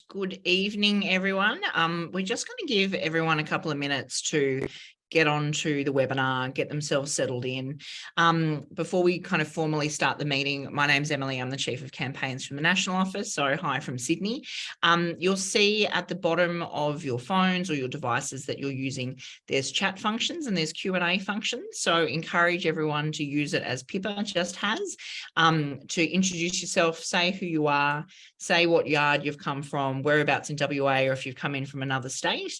Good evening, everyone. We're just going to give everyone a couple of minutes to get onto the webinar, get themselves settled in. Before we kind of formally start the meeting, my name's Emily. I'm the Chief of Campaigns from the National Office, so hi from Sydney. You'll see at the bottom of your phones or your devices that you're using, there's chat functions and there's Q&A functions. So encourage everyone to use it as Pippa just has, to introduce yourself, say who you are, say what yard you've come from, whereabouts in WA, or if you've come in from another state.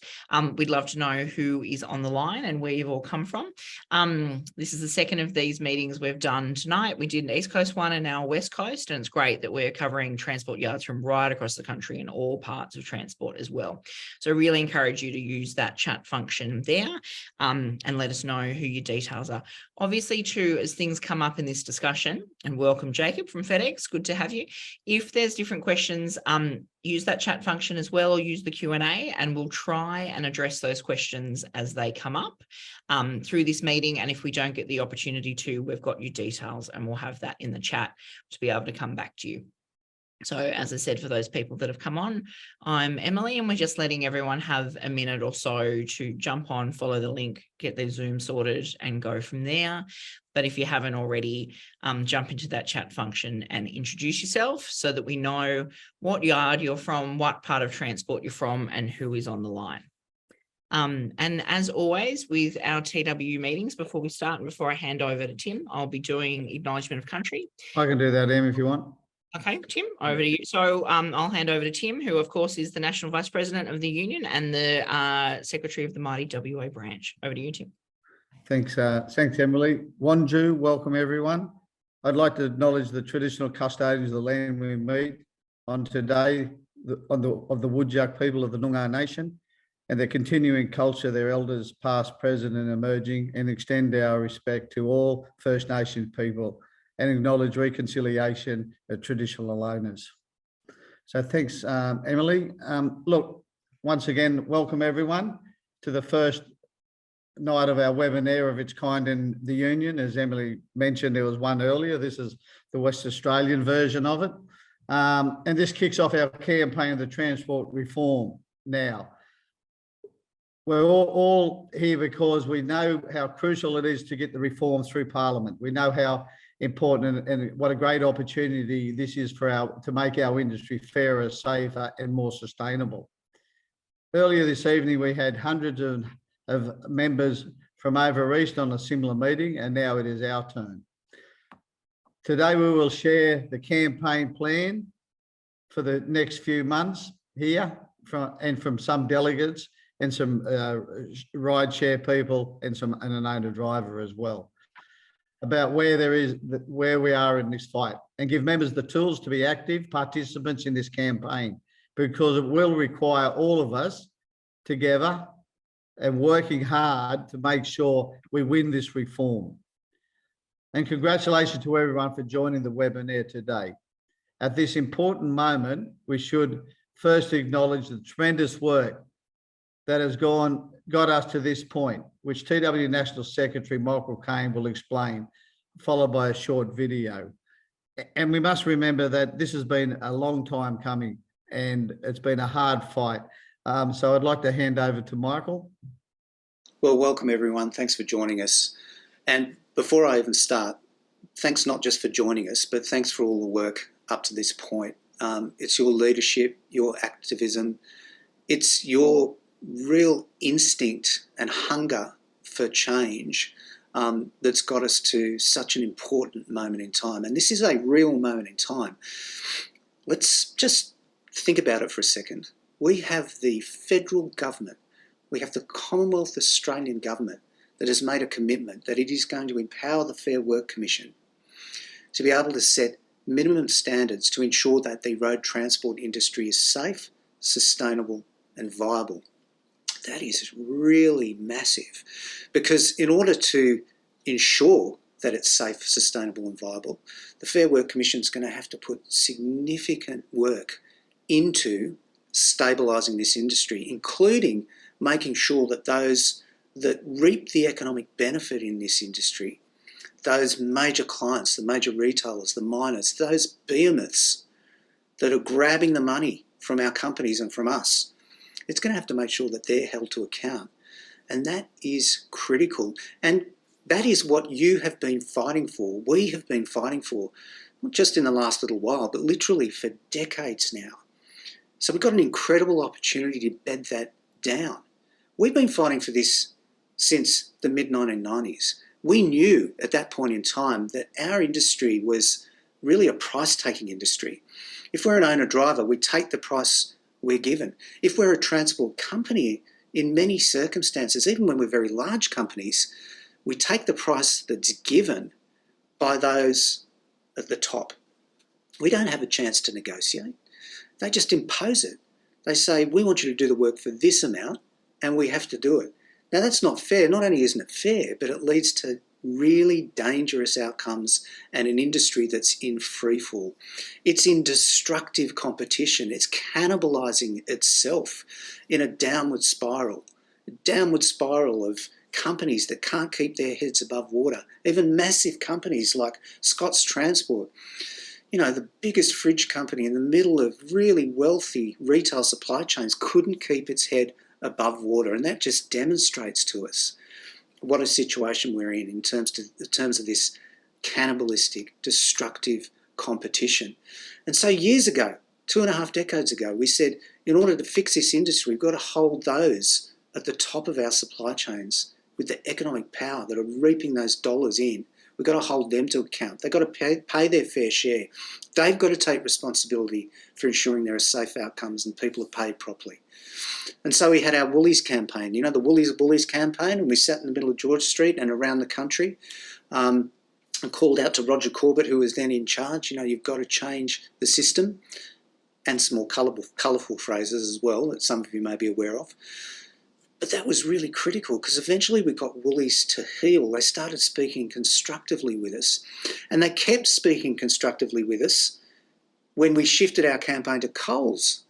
We'd love to know who is on the line and where you've all come from. This is the second of these meetings we've done tonight. We did an East Coast one and now West Coast, and it's great that we're covering transport yards from right across the country and all parts of transport as well. So I really encourage you to use that chat function there, and let us know who your details are. Obviously too, as things come up in this discussion, and welcome Jacob from FedEx, good to have you. If there's different questions, use that chat function as well, or use the Q&A, and we'll try and address those questions as they come up through this meeting. And if we don't get the opportunity to, we've got your details and we'll have that in the chat to be able to come back to you. So as I said, for those people that have come on, I'm Emily, and we're just letting everyone have a minute or so to jump on, follow the link, get their Zoom sorted and go from there. But if you haven't already, jump into that chat function and introduce yourself so that we know what yard you're from, what part of transport you're from, and who is on the line. And as always, with our TW meetings, before we start and before I hand over to Tim, I'll be doing acknowledgement of country. I can do that, Em, if you want. Okay, Tim, over to you. So I'll hand over to Tim, who of course is the National Vice President of the Union and the Secretary of the mighty WA branch. Over to you, Tim. Thanks, Emily. Wanju, welcome everyone. I'd like to acknowledge the traditional custodians of the land we meet on today, of the Whadjuk people of the Noongar Nation, and their continuing culture, their elders past, present and emerging, and extend our respect to all First Nations people and acknowledge reconciliation of traditional owners. So thanks, Emily. Look, once again, welcome everyone to the first night of our webinar of its kind in the Union. As Emily mentioned, there was one earlier. This is the West Australian version of it. And this kicks off our campaign of the transport reform now. We're all here because we know how crucial it is to get the reform through Parliament. We know how important and what a great opportunity this is to make our industry fairer, safer and more sustainable. Earlier this evening, we had hundreds of members from over East on a similar meeting, and now it is our turn. Today, we will share the campaign plan for the next few months here from some delegates and some rideshare people and an owner driver as well, about where we are in this fight, and give members the tools to be active participants in this campaign, because it will require all of us together and working hard to make sure we win this reform. And congratulations to everyone for joining the webinar today. At this important moment, we should first acknowledge the tremendous work that has got us to this point, which TW National Secretary Michael Cain will explain, followed by a short video. And we must remember that this has been a long time coming and it's been a hard fight. So I'd like to hand over to Michael. Well, welcome everyone. Thanks for joining us. And before I even start, thanks not just for joining us, but thanks for all the work up to this point. It's your leadership, your activism, it's your real instinct and hunger for change that's got us to such an important moment in time. And this is a real moment in time. Let's just think about it for a second. We have the federal government, we have the Commonwealth Australian government that has made a commitment that it is going to empower the Fair Work Commission to be able to set minimum standards to ensure that the road transport industry is safe, sustainable and viable. That is really massive, because in order to ensure that it's safe, sustainable and viable, the Fair Work Commission is going to have to put significant work into stabilising this industry, including making sure that those that reap the economic benefit in this industry, those major clients, the major retailers, the miners, those behemoths that are grabbing the money from our companies and from us, it's going to have to make sure that they're held to account. And that is critical. And that is what you have been fighting for. We have been fighting for, not just in the last little while, but literally for decades now. So we've got an incredible opportunity to bed that down. We've been fighting for this since the mid-1990s. We knew at that point in time that our industry was really a price-taking industry. If we're an owner-driver, we take the price we're given. If we're a transport company, in many circumstances, even when we're very large companies, we take the price that's given by those at the top. We don't have a chance to negotiate. They just impose it. They say, we want you to do the work for this amount and we have to do it. Now that's not fair. Not only isn't it fair, but it leads to really dangerous outcomes and an industry that's in free fall. It's in destructive competition. It's cannibalizing itself in a downward spiral of companies that can't keep their heads above water. Even massive companies like Scott's Transport, you know, the biggest fridge company in the middle of really wealthy retail supply chains, couldn't keep its head above water. And that just demonstrates to us what a situation we're in terms of this cannibalistic, destructive competition. And so years ago, 2.5 decades ago, we said, in order to fix this industry, we've got to hold those at the top of our supply chains with the economic power that are reaping those dollars in. We've got to hold them to account. They've got to pay their fair share. They've got to take responsibility for ensuring there are safe outcomes and people are paid properly. And so we had our Woolies campaign, you know, the Woolies Bullies campaign, and we sat in the middle of George Street and around the country and called out to Roger Corbett, who was then in charge, you know, you've got to change the system, and some more colourful phrases as well that some of you may be aware of. But that was really critical because eventually we got Woolies to heal. They started speaking constructively with us, and they kept speaking constructively with us when we shifted our campaign to Coles.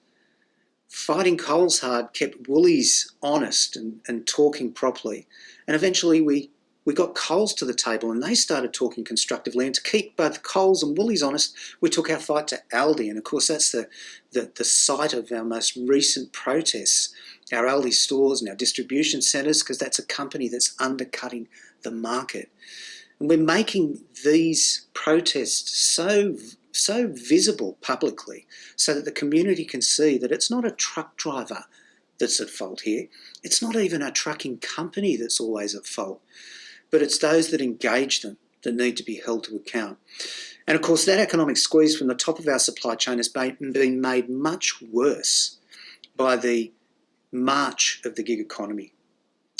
Fighting Coles hard kept Woolies honest and talking properly. And eventually we got Coles to the table and they started talking constructively. And to keep both Coles and Woolies honest, we took our fight to Aldi. And of course, that's the site of our most recent protests, our Aldi stores and our distribution centres, because that's a company that's undercutting the market. And we're making these protests so visible publicly so that the community can see that it's not a truck driver that's at fault here. It's not even a trucking company that's always at fault, but it's those that engage them that need to be held to account. And of course, that economic squeeze from the top of our supply chain has been made much worse by the march of the gig economy.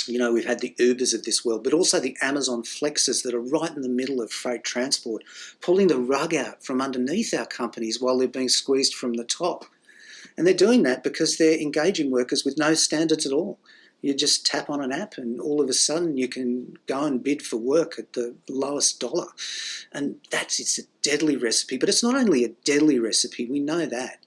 You know, we've had the Ubers of this world, but also the Amazon Flexes that are right in the middle of freight transport, pulling the rug out from underneath our companies while they're being squeezed from the top. And they're doing that because they're engaging workers with no standards at all. You just tap on an app and all of a sudden you can go and bid for work at the lowest dollar. And it's a deadly recipe. But it's not only a deadly recipe, we know that.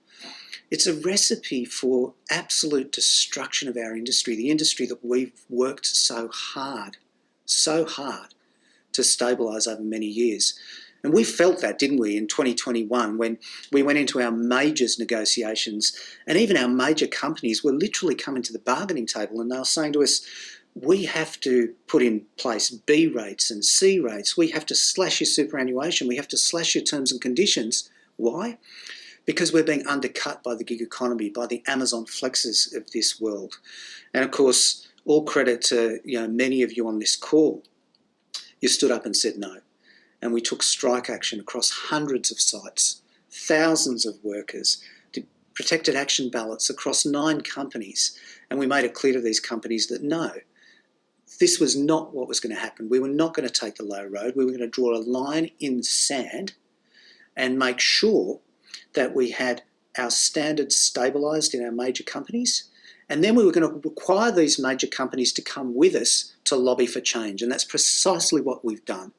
It's a recipe for absolute destruction of our industry, the industry that we've worked so hard to stabilise over many years. And we felt that, didn't we, in 2021 when we went into our majors negotiations, and even our major companies were literally coming to the bargaining table and they were saying to us, we have to put in place B rates and C rates. We have to slash your superannuation. We have to slash your terms and conditions. Why? Because we're being undercut by the gig economy, by the Amazon Flexes of this world. And of course, all credit to many of you on this call. You stood up and said no. And we took strike action across hundreds of sites, thousands of workers, protected action ballots across 9 companies. And we made it clear to these companies that no, this was not what was going to happen. We were not going to take the low road. We were going to draw a line in the sand and make sure that we had our standards stabilised in our major companies, and then we were going to require these major companies to come with us to lobby for change, and that's precisely what we've done.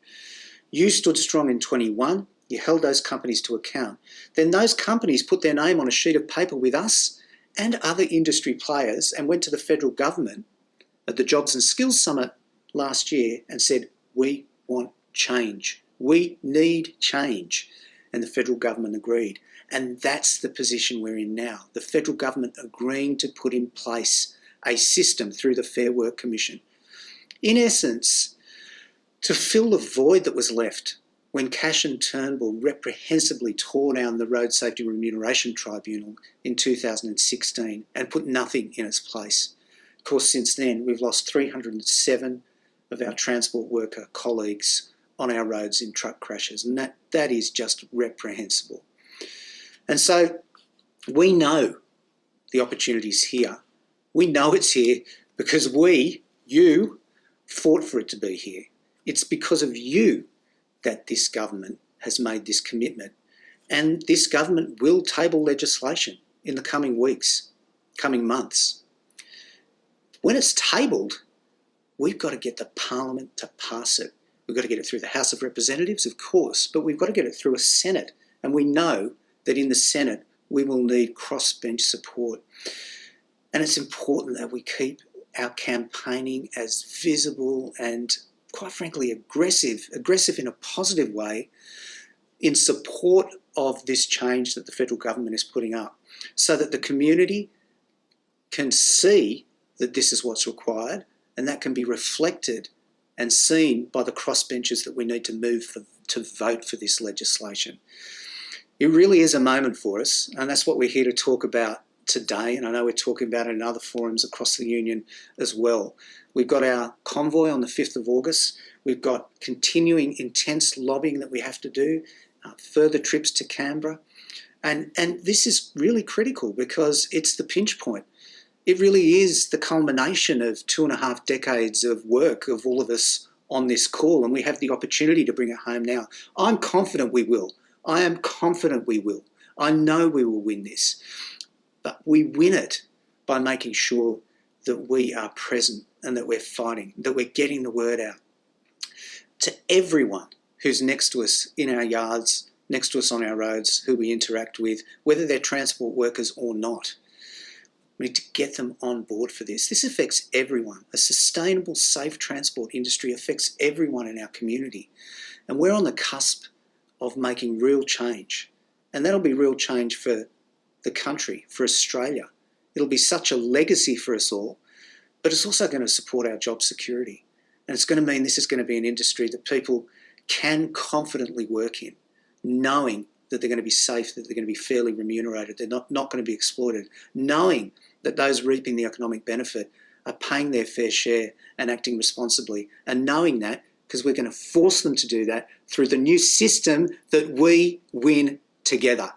You stood strong in 21, you held those companies to account. Then those companies put their name on a sheet of paper with us and other industry players and went to the federal government at the Jobs and Skills Summit last year and said, we want change. We need change. And the federal government agreed. And that's the position we're in now. The federal government agreeing to put in place a system through the Fair Work Commission, in essence, to fill the void that was left when Cash and Turnbull reprehensibly tore down the Road Safety Remuneration Tribunal in 2016 and put nothing in its place. Of course, since then, we've lost 307 of our transport worker colleagues on our roads in truck crashes, and that is just reprehensible. And so we know the opportunity's here. We know it's here because you, fought for it to be here. It's because of you that this government has made this commitment. And this government will table legislation in the coming weeks, coming months. When it's tabled, we've got to get the Parliament to pass it. We've got to get it through the House of Representatives, of course, but we've got to get it through a Senate. And we know that in the Senate, we will need crossbench support. And it's important that we keep our campaigning as visible and, quite frankly, aggressive in a positive way in support of this change that the federal government is putting up, so that the community can see that this is what's required, and that can be reflected and seen by the crossbenchers that we need to move to vote for this legislation. It really is a moment for us, and that's what we're here to talk about today, and I know we're talking about it in other forums across the union as well. We've got our convoy on the 5th of August. We've got continuing intense lobbying that we have to do, further trips to Canberra. And this is really critical because it's the pinch point. It really is the culmination of 2.5 decades of work of all of us on this call, and we have the opportunity to bring it home now. I'm confident we will. I am confident we will. I know we will win this. But we win it by making sure that we are present and that we're fighting, that we're getting the word out to everyone who's next to us in our yards, next to us on our roads, who we interact with, whether they're transport workers or not. We need to get them on board for this. This affects everyone. A sustainable, safe transport industry affects everyone in our community. And we're on the cusp of making real change. And that'll be real change for the country, for Australia. It'll be such a legacy for us all, but it's also going to support our job security. And it's going to mean this is going to be an industry that people can confidently work in, knowing that they're going to be safe, that they're going to be fairly remunerated, they're not going to be exploited, knowing that those reaping the economic benefit are paying their fair share and acting responsibly, and knowing that because we're going to force them to do that through the new system that we win together.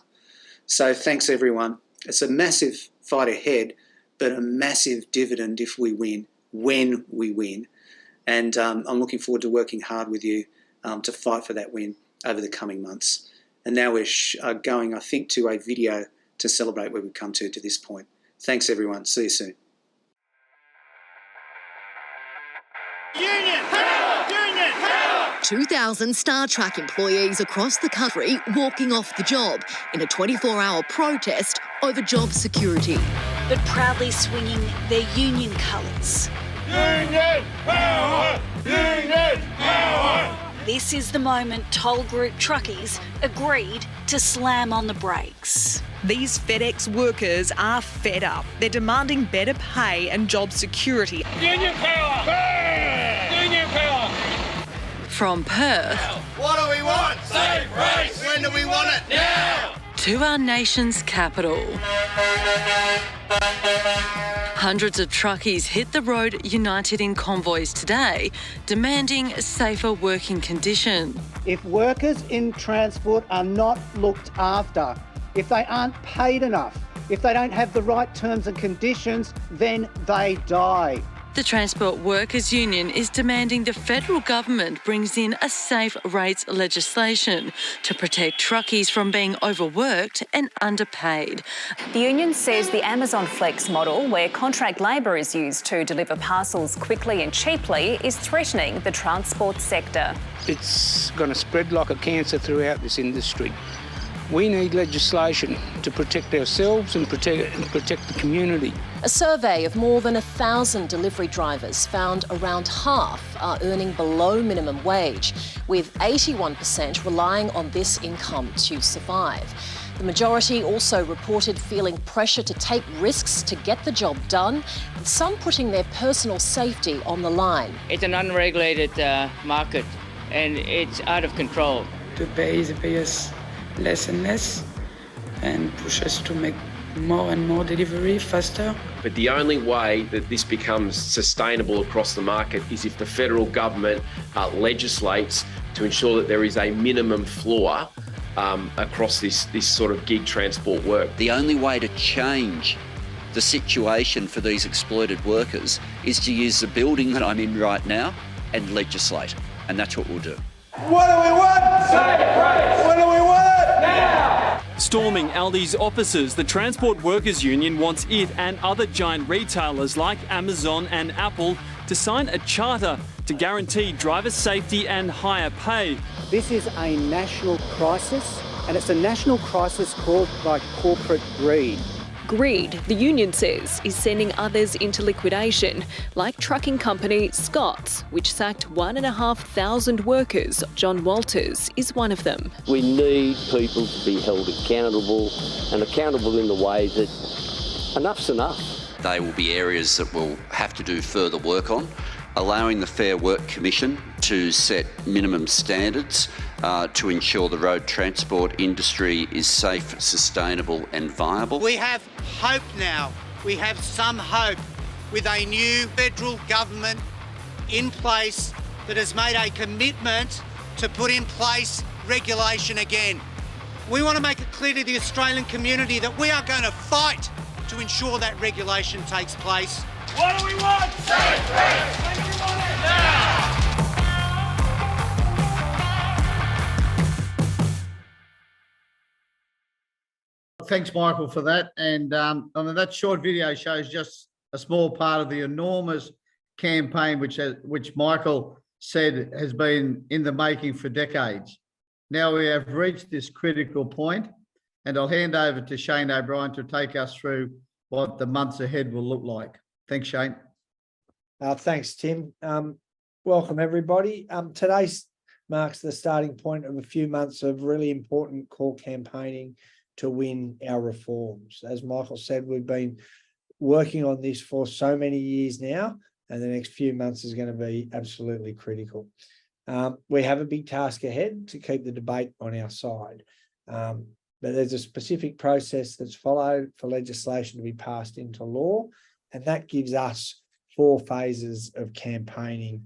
So thanks everyone. It's a massive fight ahead, but a massive dividend if we win, when we win. And I'm looking forward to working hard with you to fight for that win over the coming months. And now we're going, I think, to a video to celebrate where we've come to this point. Thanks everyone. See you soon. Union power! Union power! 2,000 Star Track employees across the country walking off the job in a 24-hour protest over job security. But proudly swinging their union colours. Union power! Union power! This is the moment Toll Group truckies agreed to slam on the brakes. These FedEx workers are fed up. They're demanding better pay and job security. Union power! Hey! Union power! From Perth What do we want? Safe race! When do we want it? Now! to our nation's capital. Hundreds of truckies hit the road united in convoys today, demanding safer working conditions. If workers in transport are not looked after, if they aren't paid enough, if they don't have the right terms and conditions, then they die. The Transport Workers Union is demanding the federal government brings in a safe rates legislation to protect truckies from being overworked and underpaid. The union says the Amazon Flex model, where contract labour is used to deliver parcels quickly and cheaply, is threatening the transport sector. It's going to spread like a cancer throughout this industry. We need legislation to protect ourselves and protect the community. A survey of more than 1,000 delivery drivers found around half are earning below minimum wage, with 81% relying on this income to survive. The majority also reported feeling pressure to take risks to get the job done, and some putting their personal safety on the line. It's an unregulated market and it's out of control. They pay us less and less and push us to make more and more delivery faster. But the only way that this becomes sustainable across the market is if the federal government legislates to ensure that there is a minimum floor across this sort of gig transport work. The only way to change the situation for these exploited workers is to use the building that I'm in right now and legislate, and that's what we'll do. What do we want? Safe rates. When do we want it? Now. Storming Aldi's offices, the Transport Workers Union wants it and other giant retailers like Amazon and Apple to sign a charter to guarantee driver safety and higher pay. This is a national crisis, and it's a national crisis caused by corporate greed. Greed, the union says, is sending others into liquidation, like trucking company Scott's, which sacked 1,500 workers. John Walters is one of them. We need people to be held accountable, and accountable in the way that enough's enough. They will be areas that we'll have to do further work on, allowing the Fair Work Commission to set minimum standards to ensure the road transport industry is safe, sustainable and viable. We have hope now. We have some hope with a new federal government in place that has made a commitment to put in place regulation again. We want to make it clear to the Australian community that we are going to fight to ensure that regulation takes place. What do we want? Safe rates. When do we want it? Now. Thanks, Michael, for that. And I mean, that short video shows just a small part of the enormous campaign which Michael said has been in the making for decades. Now we have reached this critical point, and I'll hand over to Shane O'Brien to take us through what the months ahead will look like. Thanks, Shane. Thanks, Tim. Welcome, everybody. Today marks the starting point of a few months of really important core campaigning to win our reforms. As Michael said, we've been working on this for so many years now, and the next few months is going to be absolutely critical. We have a big task ahead to keep the debate on our side, but there's a specific process that's followed for legislation to be passed into law, and that gives us 4 phases of campaigning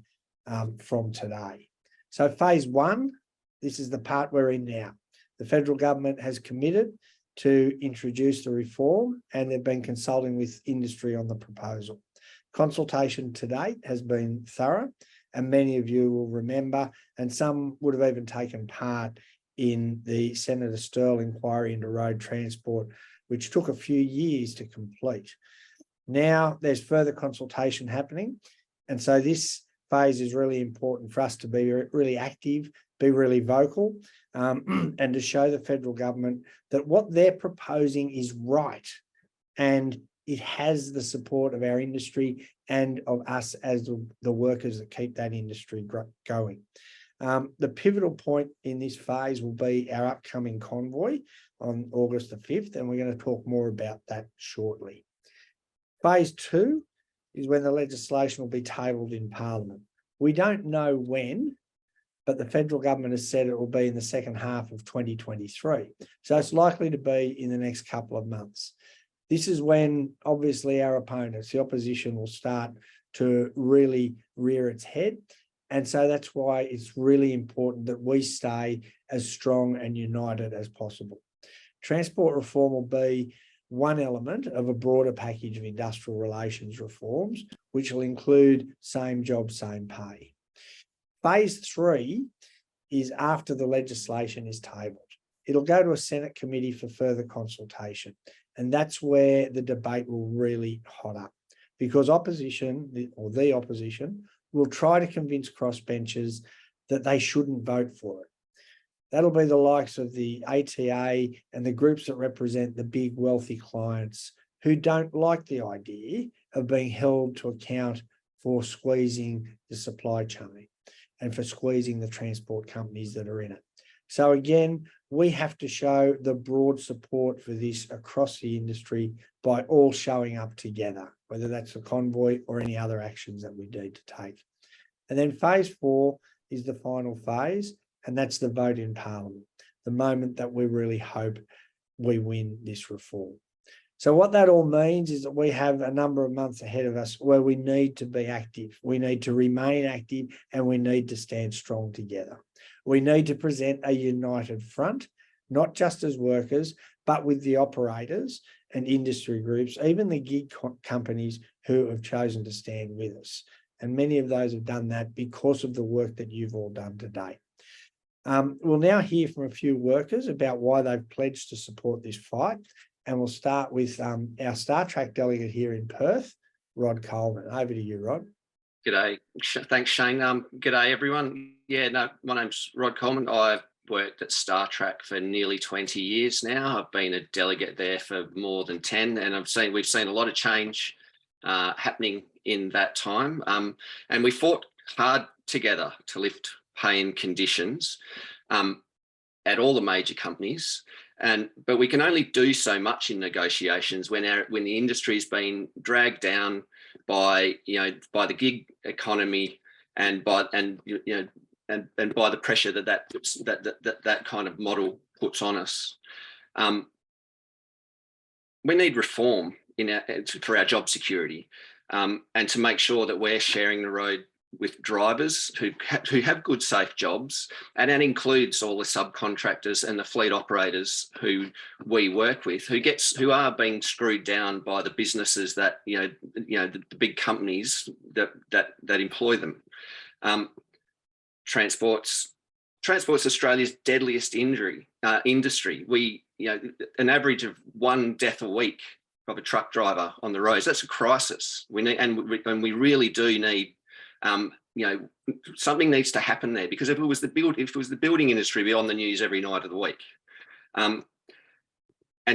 from today. So phase 1, this is the part we're in now. The federal government has committed to introduce the reform, and they've been consulting with industry on the proposal. Consultation to date has been thorough, and many of you will remember, and some would have even taken part in the Senator Sterle inquiry into road transport, which took a few years to complete. Now there's further consultation happening, and so this phase is really important for us to be really active, be really vocal, and to show the federal government that what they're proposing is right, and it has the support of our industry and of us as the workers that keep that industry going. The pivotal point in this phase will be our upcoming convoy on August the 5th, and we're going to talk more about that shortly. Phase 2 is when the legislation will be tabled in Parliament. We don't know when, but the federal government has said it will be in the second half of 2023. So it's likely to be in the next couple of months. This is when, obviously, our opponents, the opposition, will start to really rear its head. And so that's why it's really important that we stay as strong and united as possible. Transport reform will be one element of a broader package of industrial relations reforms, which will include same job, same pay. Phase 3 is after the legislation is tabled. It'll go to a Senate committee for further consultation, and that's where the debate will really hot up, because opposition, or the opposition, will try to convince crossbenchers that they shouldn't vote for it. That'll be the likes of the ATA and the groups that represent the big wealthy clients who don't like the idea of being held to account for squeezing the supply chain and for squeezing the transport companies that are in it. So again, we have to show the broad support for this across the industry by all showing up together, whether that's a convoy or any other actions that we need to take. And then phase 4 is the final phase, and that's the vote in Parliament, the moment that we really hope we win this reform. So what that all means is that we have a number of months ahead of us where we need to be active. We need to remain active, and we need to stand strong together. We need to present a united front, not just as workers, but with the operators and industry groups, even the gig companies who have chosen to stand with us. And many of those have done that because of the work that you've all done today. We'll now hear from a few workers about why they've pledged to support this fight. And we'll start with our Star Track delegate here in Perth, Rod Coleman. Over to you, Rod. G'day. Thanks, Shane. G'day, everyone. Yeah, no, my name's Rod Coleman. I've worked at Star Track for nearly 20 years now. I've been a delegate there for more than 10, and we've seen a lot of change happening in that time. And we fought hard together to lift pay and conditions at all the major companies. But we can only do so much in negotiations when the industry's been dragged down by the gig economy and by the pressure that kind of model puts on us. We need reform for our job security, and to make sure that we're sharing the road with drivers who have good, safe jobs, and that includes all the subcontractors and the fleet operators who we work with, who are being screwed down by the businesses that the big companies that employ them. Transport's Australia's deadliest industry. We an average of 1 death a week of a truck driver on the roads. That's a crisis. We need, and we really do need. Something needs to happen there, because if it was the building industry, we'd be on the news every night of the week. And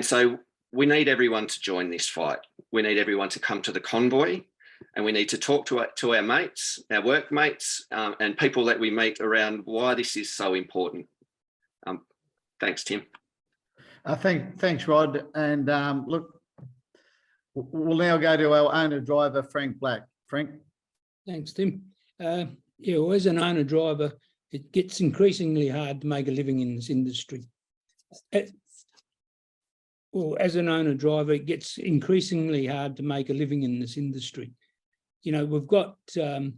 so we need everyone to join this fight. We need everyone to come to the convoy, and we need to talk to our mates, our workmates, and people that we meet around why this is so important. Thanks, Tim. Thanks, Rod. And look, we'll now go to our owner-driver, Frank Black. Frank? Thanks, Tim. Well, as an owner-driver, it gets increasingly hard to make a living in this industry. As an owner-driver, it gets increasingly hard to make a living in this industry. We've got the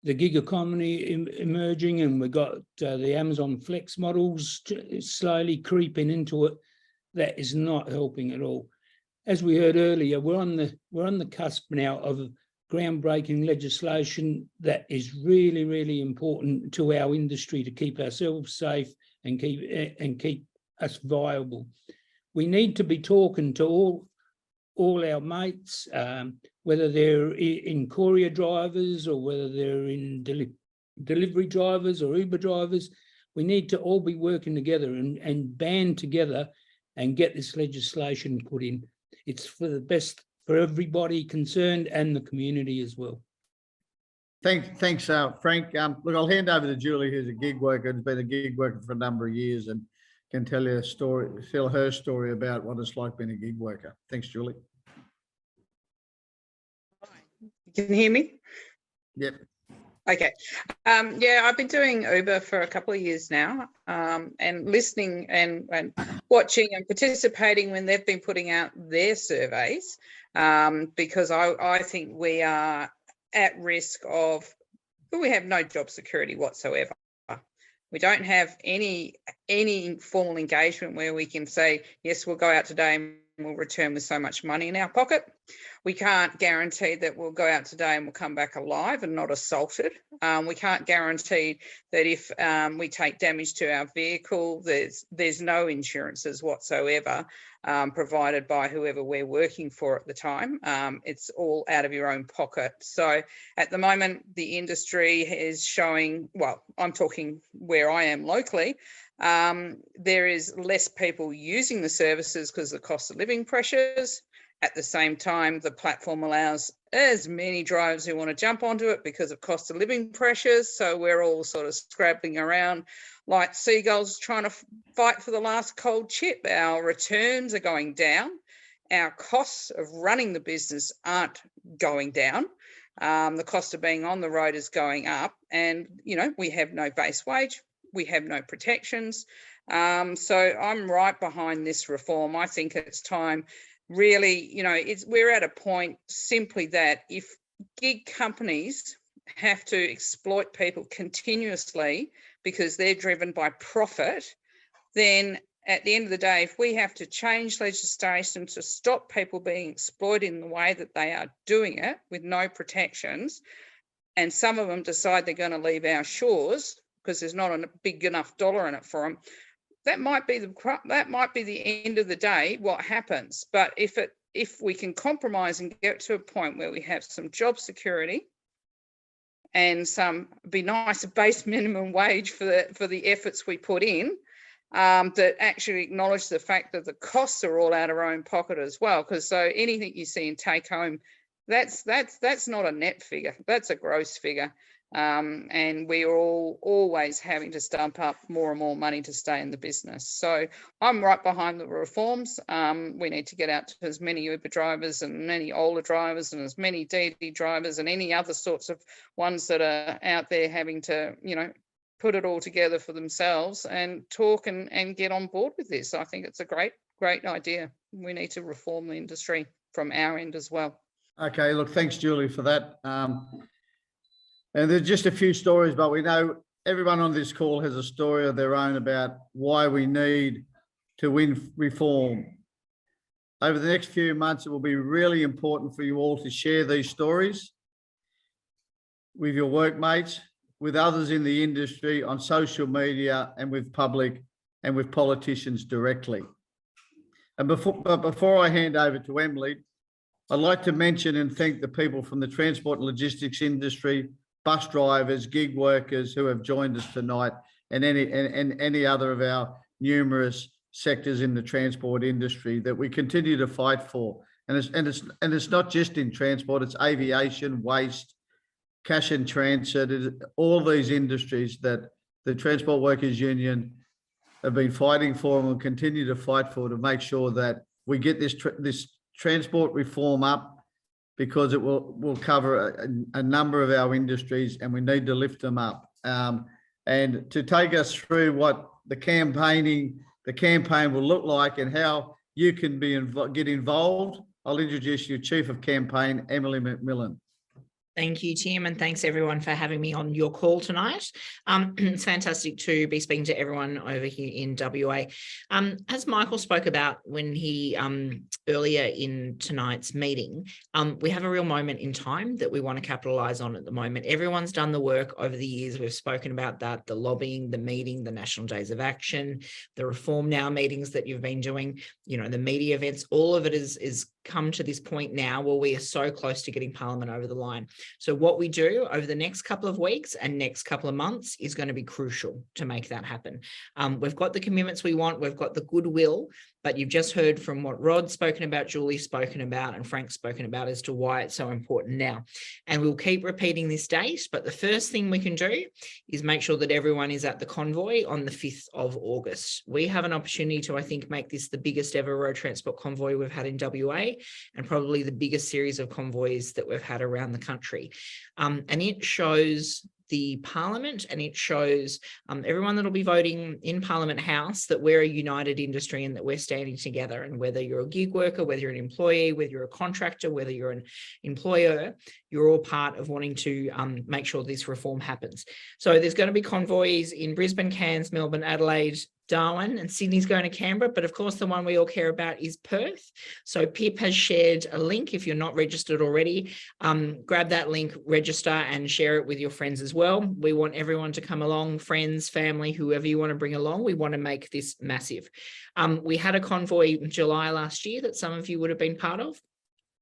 gig economy emerging, and we've got the Amazon Flex models slowly creeping into it. That is not helping at all. As we heard earlier, we're on the cusp now of groundbreaking legislation that is really, really important to our industry to keep ourselves safe and keep us viable. We need to be talking to all our mates, whether they're in courier drivers or whether they're in delivery drivers or Uber drivers. We need to all be working together and band together and get this legislation put in. It's for the best for everybody concerned and the community as well. Thanks, Frank. Look, I'll hand over to Julie, who's a gig worker, has been a gig worker for a number of years, and can tell her story about what it's like being a gig worker. Thanks, Julie. Can you hear me? Yep. Okay. I've been doing Uber for a couple of years now, and listening and watching and participating when they've been putting out their surveys, because I think we are at risk of, we have no job security whatsoever. We don't have any formal engagement where we can say, yes, we'll go out today and we'll return with so much money in our pocket. We can't guarantee that we'll go out today and we'll come back alive and not assaulted. We can't guarantee that if we take damage to our vehicle, there's no insurances whatsoever provided by whoever we're working for at the time. It's all out of your own pocket. So at the moment, the industry is showing, well, I'm talking where I am locally, there is less people using the services because of the cost of living pressures. At the same time, the platform allows as many drivers who want to jump onto it because of cost of living pressures. So we're all sort of scrabbling around like seagulls trying to fight for the last cold chip. Our returns are going down. Our costs of running the business aren't going down. The cost of being on the road is going up, and we have no base wage, we have no protections. So I'm right behind this reform. I think it's time. Really, we're at a point simply that if gig companies have to exploit people continuously because they're driven by profit, then at the end of the day, if we have to change legislation to stop people being exploited in the way that they are doing it with no protections, and some of them decide they're going to leave our shores because there's not a big enough dollar in it for them, that might be the end of the day, what happens. But if we can compromise and get to a point where we have some job security and be nice base minimum wage for the efforts we put in, that actually acknowledge the fact that the costs are all out of our own pocket as well. Because so anything you see in take home, that's not a net figure, that's a gross figure. And we are all always having to stump up more and more money to stay in the business. So I'm right behind the reforms. We need to get out to as many Uber drivers and many older drivers and as many DD drivers and any other sorts of ones that are out there having to, put it all together for themselves and talk and get on board with this. I think it's a great idea. We need to reform the industry from our end as well. Okay, look, thanks, Julie, for that. And there's just a few stories, but we know everyone on this call has a story of their own about why we need to win reform. Over the next few months, it will be really important for you all to share these stories with your workmates, with others in the industry, on social media, and with public and with politicians directly. And before I hand over to Emily, I'd like to mention and thank the people from the transport and logistics industry, bus drivers, gig workers who have joined us tonight, and any other of our numerous sectors in the transport industry that we continue to fight for. And it's not just in transport, it's aviation, waste, cash and transit, all these industries that the Transport Workers Union have been fighting for and will continue to fight for, to make sure that we get this transport reform up, because it will cover a number of our industries, and we need to lift them up. And to take us through what the campaign will look like and how you can get involved, I'll introduce you Chief of Campaign, Emily McMillan. Thank you, Tim, and thanks everyone for having me on your call tonight. It's fantastic to be speaking to everyone over here in WA. As Michael spoke about when he earlier in tonight's meeting, we have a real moment in time that we want to capitalise on at the moment. Everyone's done the work over the years. We've spoken about that, the lobbying, the meeting, the National Days of Action, the Reform Now meetings that you've been doing, the media events, all of it is come to this point now where we are so close to getting Parliament over the line. So what we do over the next couple of weeks and next couple of months is going to be crucial to make that happen. We've got the commitments we want, we've got the goodwill, but you've just heard from what Rod's spoken about, Julie's spoken about, and Frank's spoken about as to why it's so important now. And we'll keep repeating this date, but the first thing we can do is make sure that everyone is at the convoy on the 5th of August. We have an opportunity to, I think, make this the biggest ever road transport convoy we've had in WA, and probably the biggest series of convoys that we've had around the country. And it shows the Parliament, and it shows everyone that'll be voting in Parliament House that we're a united industry and that we're standing together. And whether you're a gig worker, whether you're an employee, whether you're a contractor, whether you're an employer, you're all part of wanting to make sure this reform happens. So there's going to be convoys in Brisbane, Cairns, Melbourne, Adelaide, Darwin, and Sydney's going to Canberra, but of course the one we all care about is Perth. So Pip has shared a link. If you're not registered already, grab that link, register and share it with your friends as well. We want everyone to come along, friends, family, whoever you want to bring along. We want to make this massive. We had a convoy in July last year that some of you would have been part of.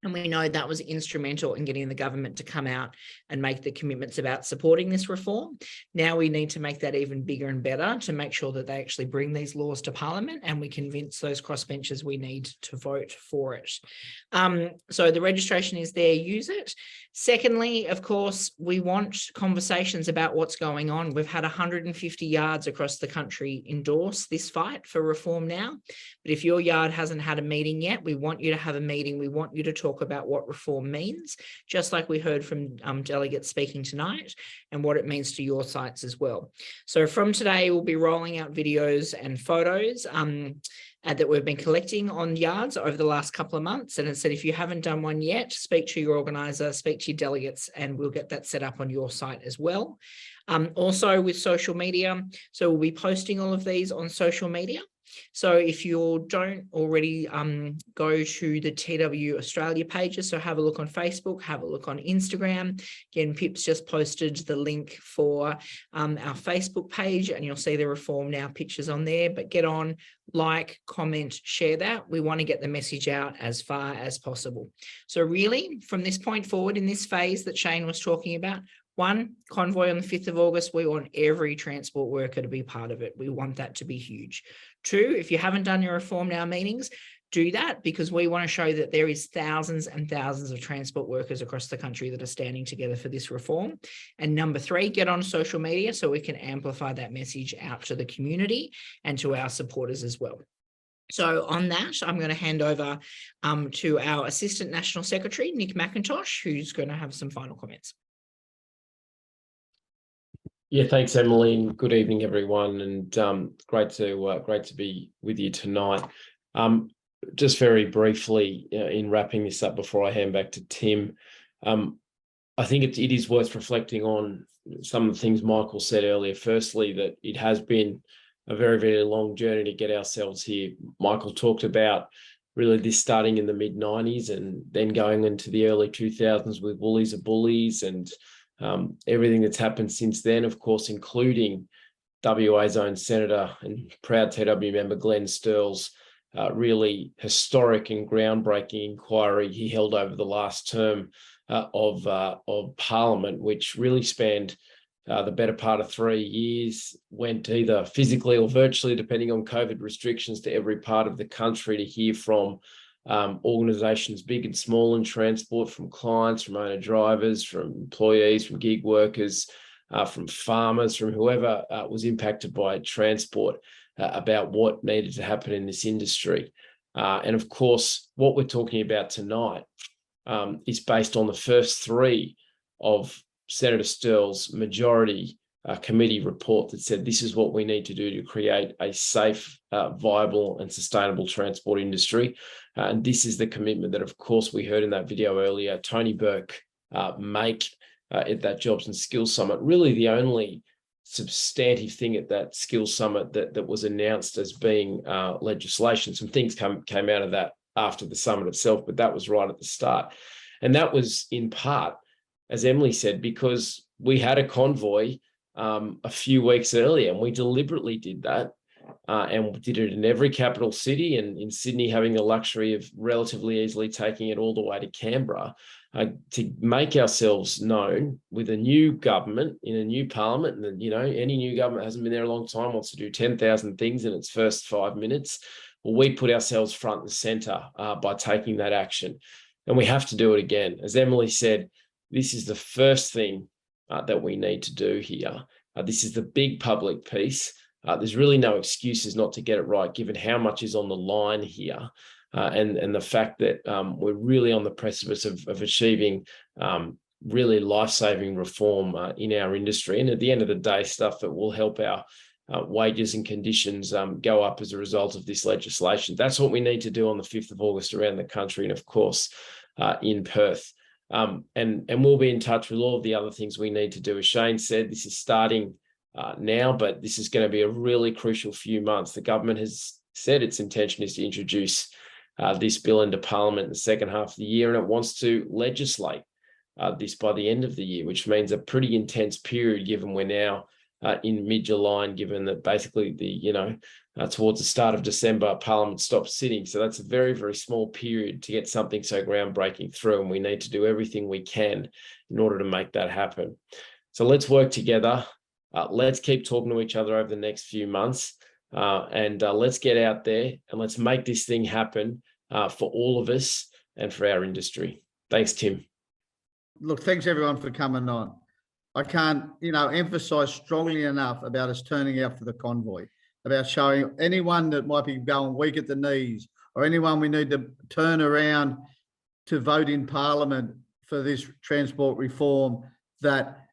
And we know that was instrumental in getting the government to come out and make the commitments about supporting this reform. Now we need to make that even bigger and better to make sure that they actually bring these laws to Parliament and we convince those crossbenchers we need to vote for it. So the registration is there, use it. Secondly, of course, we want conversations about what's going on. We've had 150 yards across the country endorse this fight for reform now. But if your yard hasn't had a meeting yet, we want you to have a meeting. We want you to talk about what reform means, just like we heard from delegates speaking tonight, and what it means to your sites as well. So from today, we'll be rolling out videos and photos that we've been collecting on yards over the last couple of months. And it said, if you haven't done one yet, speak to your organiser, speak to your delegates, and we'll get that set up on your site as well. Also with social media, so we'll be posting all of these on social media. So if you don't already go to the TW Australia pages, so have a look on Facebook, have a look on Instagram. Again, Pip's just posted the link for our Facebook page, and you'll see the Reform Now pictures on there. But get on, like, comment, share that. We want to get the message out as far as possible. So really, from this point forward in this phase that Shane was talking about, one, convoy on the 5th of August, we want every transport worker to be part of it. We want that to be huge. Two, if you haven't done your Reform Now meetings, do that, because we want to show that there is thousands and thousands of transport workers across the country that are standing together for this reform. And number three, get on social media so we can amplify that message out to the community and to our supporters as well. So on that, I'm going to hand over to our Assistant National Secretary, Nick McIntosh, who's going to have some final comments. Yeah, thanks, Emily, and good evening, everyone. And great to be with you tonight. Just very briefly, in wrapping this up before I hand back to Tim, I think it is worth reflecting on some of the things Michael said earlier. Firstly, that it has been a very, very long journey to get ourselves here. Michael talked about really this starting in the mid-90s and then going into the early 2000s with Woolies are Bullies, and everything that's happened since then, of course, including WA's own Senator and proud TW member Glenn Sterle's really historic and groundbreaking inquiry he held over the last term of Parliament, which really spanned the better part of 3 years, went either physically or virtually, depending on COVID restrictions, to every part of the country to hear from organisations big and small in transport, from clients, from owner drivers, from employees, from gig workers, from farmers, from whoever was impacted by transport, about what needed to happen in this industry. And of course, what we're talking about tonight is based on the first three of Senator Sterle's majority committee report that said this is what we need to do to create a safe, viable and sustainable transport industry. And this is the commitment that, of course, we heard in that video earlier, Tony Burke make at that Jobs and Skills Summit. Really the only substantive thing at that Skills Summit that was announced as being legislation. Some things came out of that after the summit itself, but that was right at the start. And that was in part, as Emily said, because we had a convoy a few weeks earlier, and we deliberately did that. And we did it in every capital city, and in Sydney having the luxury of relatively easily taking it all the way to Canberra, to make ourselves known with a new government in a new parliament. And, you know, any new government hasn't been there a long time, wants to do 10,000 things in its first 5 minutes. Well, we put ourselves front and centre by taking that action. And we have to do it again. As Emily said, this is the first thing that we need to do here. This is the big public piece. There's really no excuses not to get it right, given how much is on the line here, and the fact that we're really on the precipice of achieving really life-saving reform in our industry. And at the end of the day, stuff that will help our wages and conditions go up as a result of this legislation. That's what we need to do on the 5th of August around the country, and of course in Perth. And we'll be in touch with all of the other things we need to do. As Shane said, this is starting now, but this is going to be a really crucial few months. The government has said its intention is to introduce this bill into Parliament in the second half of the year, and it wants to legislate this by the end of the year, which means a pretty intense period, given we're now in mid-July, and given that basically towards the start of December, Parliament stops sitting. So that's a very, very small period to get something so groundbreaking through, and we need to do everything we can in order to make that happen. So let's work together. Let's keep talking to each other over the next few months, and let's get out there and let's make this thing happen for all of us and for our industry. Thanks, Tim. Look, thanks everyone for coming on. I can't, emphasize strongly enough about us turning out for the convoy, about showing anyone that might be going weak at the knees or anyone we need to turn around to vote in Parliament for this transport reform, that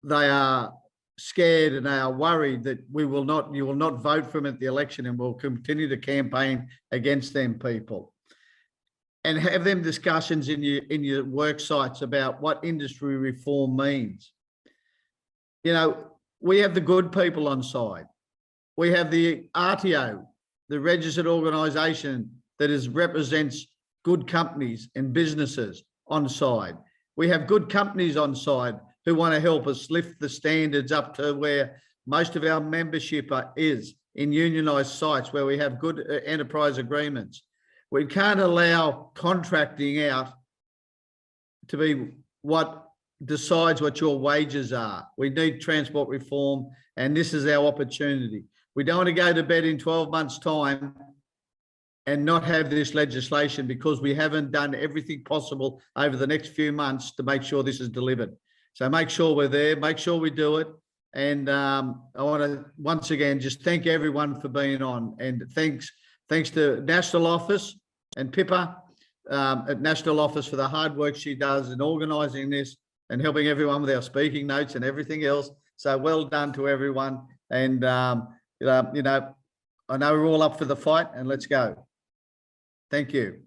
they are scared and they are worried that you will not vote for them at the election, and we'll continue to campaign against them people. And have them discussions in your work sites about what industry reform means. We have the good people on side. We have the RTO, the registered organisation that represents good companies and businesses on side. We have good companies on side who want to help us lift the standards up to where most of our membership is in unionised sites where we have good enterprise agreements. We can't allow contracting out to be what decides what your wages are. We need transport reform, and this is our opportunity. We don't want to go to bed in 12 months' time and not have this legislation because we haven't done everything possible over the next few months to make sure this is delivered. So make sure we're there, make sure we do it. And I want to once again just thank everyone for being on, and thanks to National Office and Pippa at National Office for the hard work she does in organising this and helping everyone with our speaking notes and everything else. So well done to everyone. And, I know we're all up for the fight, and let's go. Thank you.